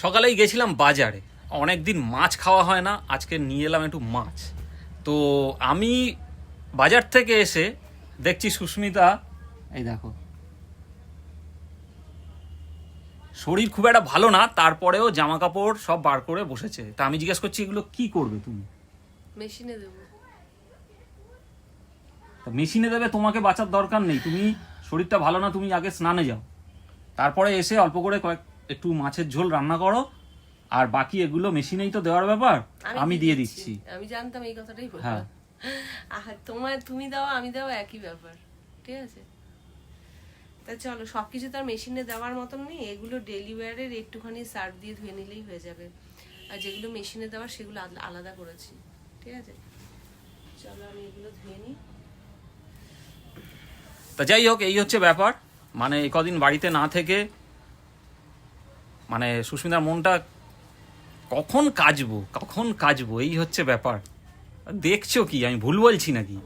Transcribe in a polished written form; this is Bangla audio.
সকালেই গেছিলাম বাজারে, অনেকদিন মাছ খাওয়া হয় না, আজকে নিয়ে এলাম একটু মাছ। তো আমি বাজার থেকে এসে দেখছি সুস্মিতা, এই দেখো, শরীর খুব একটা ভালো না, তারপরেও জামা কাপড় সব বার করে বসেছে। তা আমি জিজ্ঞেস করছি এগুলো কি করবে তুমি? মেশিনে দেবো। মেশিনে দেবে, তোমাকে বাঁচার দরকার নেই, তুমি শরীরটা ভালো না, তুমি আগে স্নানে যাও, তারপরে এসে অল্প করে একটু মাছের ঝোল রান্না করো, আর বাকি এগুলো মেশিনেই তো দেওয়ার ব্যাপার, আমি দিয়ে দিচ্ছি। আমি জানতাম এই কথাটাই বলবো। হ্যাঁ, তুমি দাও আমি দাও একই ব্যাপার, ঠিক আছে? তা চলো, সবকিছু তো আর মেশিনে দেওয়ার মতন নেই, এগুলো ডেলি ওয়্যারের একটুখানি সার্ফ দিয়ে ধুয়ে নিলেই হয়ে যাবে। আর যেগুলো মেশিনে দেওয়ার সেগুলো আলাদা করেছি, ঠিক আছে? চলো আমি এগুলো ধুয়ে নিই। তা যাই হোক, এই হচ্ছে ব্যাপার। মানে এই কদিন বাড়িতে না থেকে মানে সুস্মিতার মনটা কখন কাজবো এই হচ্ছে ব্যাপার। দেখছো কি, আমি ভুল বলছি নাকি?